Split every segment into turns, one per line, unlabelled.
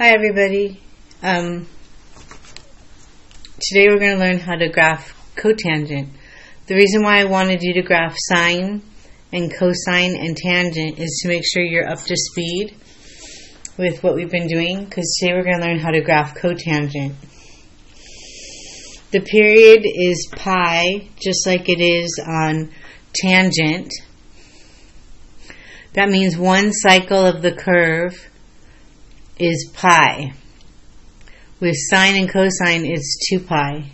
Hi everybody. Today we're going to learn how to graph cotangent. The reason why I wanted you to graph sine and cosine and tangent is to make sure you're up to speed with what we've been doing, because today we're going to learn how to graph cotangent. The period is pi, just like it is on tangent. That means one cycle of the curve is pi. With sine and cosine, it's 2 pi.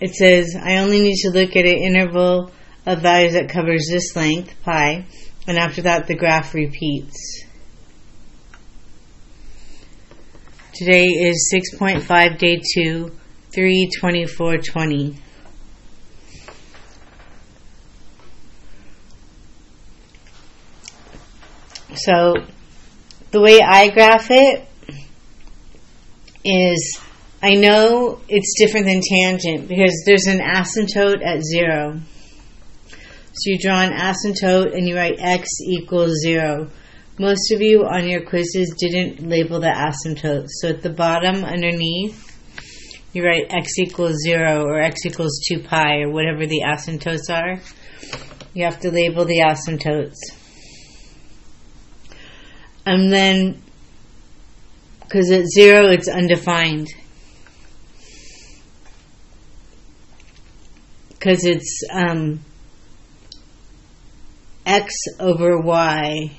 It says, I only need to look at an interval of values that covers this length, pi, and after that the graph repeats. Today is 6.5, day 2, 3/24/20. So, the way I graph it is, I know it's different than tangent because there's an asymptote at 0. So you draw an asymptote and you write x equals 0. Most of you on your quizzes didn't label the asymptote. So at the bottom underneath, you write x equals 0 or x equals 2 pi or whatever the asymptotes are. You have to label the asymptotes. And then, because at 0 it's undefined. Because it's x over y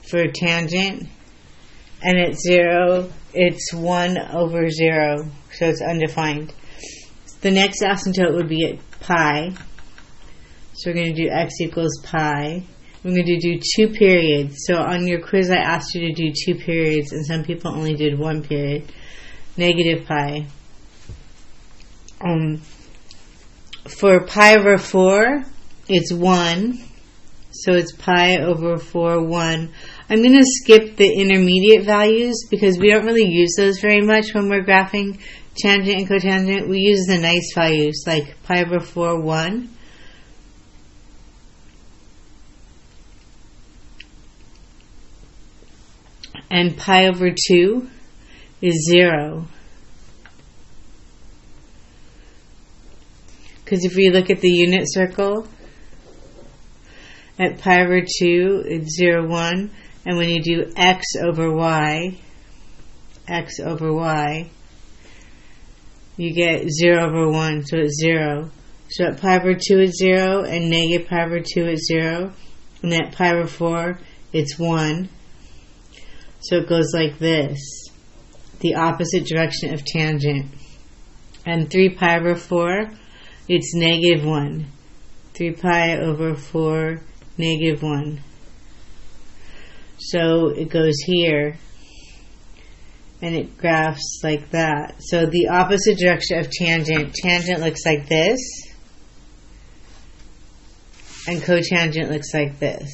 for tangent. And at 0, it's 1 over 0. So it's undefined. The next asymptote would be at pi. So we're going to do x equals pi. I'm going to do 2 periods. So on your quiz I asked you to do 2 periods and some people only did 1 period. Negative pi. For pi over 4, it's 1. So it's pi over 4, 1. I'm going to skip the intermediate values because we don't really use those very much when we're graphing tangent and cotangent. We use the nice values like pi over 4, 1. And pi over 2 is 0. Because if we look at the unit circle, at pi over 2, it's 0, 1. And when you do x over y, you get 0 over 1, so it's 0. So at pi over 2, it's 0, and negative pi over 2, it's 0. And at pi over 4, it's 1. So it goes like this, the opposite direction of tangent. And 3 pi over 4, it's negative 1. 3 pi over 4, negative 1. So it goes here, and it graphs like that. So the opposite direction of tangent looks like this, and cotangent looks like this.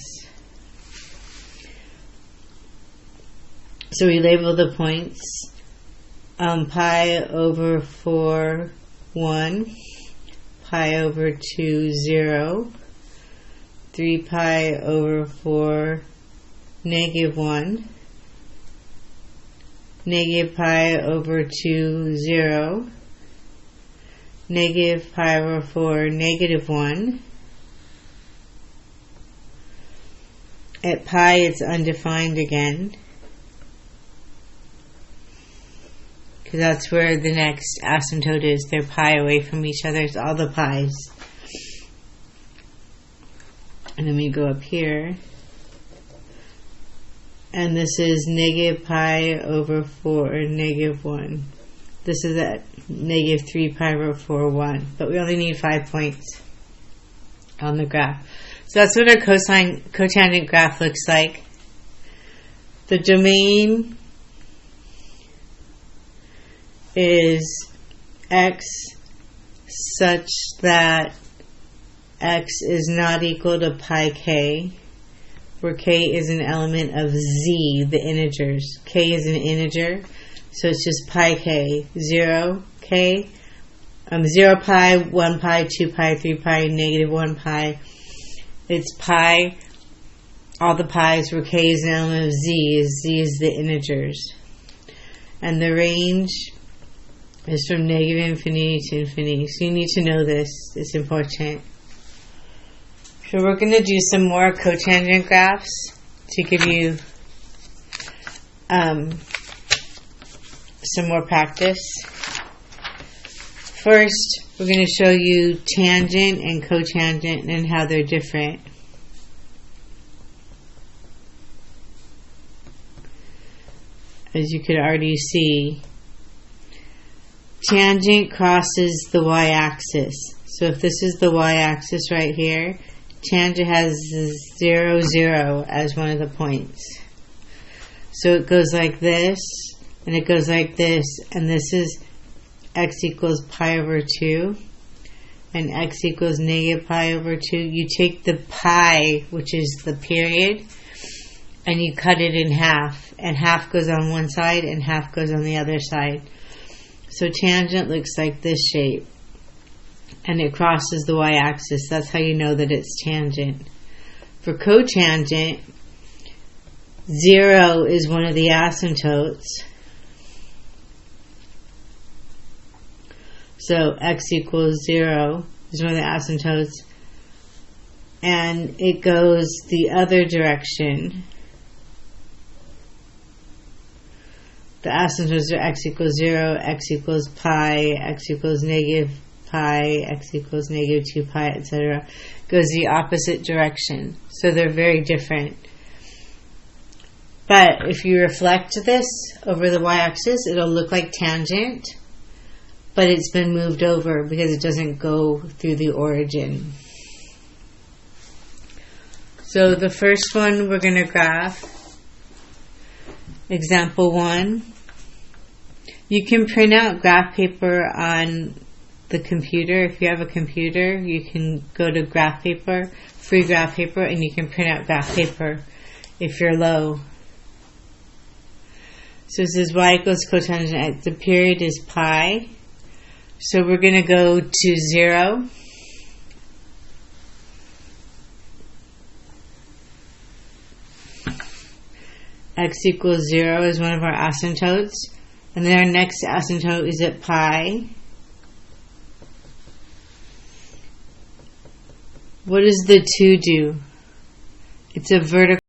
So we label the points, pi over 4, 1, pi over 2, 0, 3 pi over 4, negative 1, negative pi over 2, 0, negative pi over 4, negative 1. At pi, it's undefined again, because that's where the next asymptote is. They're pi away from each other. It's all the pi's. And then we go up here. And this is negative pi over 4, negative 1. This is at negative 3 pi over 4, 1. But we only need 5 points on the graph. So that's what our cotangent graph looks like. The domain is x such that x is not equal to pi k, where k is an element of z, the integers. K is an integer, so it's just pi k, 0 k, 0 pi, 1 pi, 2 pi, 3 pi, negative 1 pi. It's pi all the pi's where k is an element of z is the integers. And the range is from negative infinity to infinity. So you need to know this. It's important. So we're going to do some more cotangent graphs to give you some more practice. First, we're going to show you tangent and cotangent and how they're different. As you could already see, tangent crosses the y-axis. So if this is the y-axis right here, tangent has 0, 0 as one of the points. So it goes like this, and it goes like this, and this is x equals pi over 2, and x equals negative pi over 2. You take the pi, which is the period, and you cut it in half, and half goes on one side and half goes on the other side. So tangent looks like this shape, and it crosses the y-axis. That's how you know that it's tangent. For cotangent, 0 is one of the asymptotes. So x equals 0 is one of the asymptotes, and it goes the other direction. The asymptotes are x equals 0, x equals pi, x equals negative pi, x equals negative 2 pi, etc. Goes the opposite direction. So they're very different. But if you reflect this over the y-axis, it'll look like tangent, but it's been moved over because it doesn't go through the origin. So the first one we're going to graph, example 1. You can print out graph paper on the computer. If you have a computer, you can go to graph paper, free graph paper, and you can print out graph paper if you're low. So it says y equals cotangent. The period is pi. So we're going to go to 0. X equals 0 is one of our asymptotes. And then our next asymptote is at pi. What does the 2 do? It's a vertical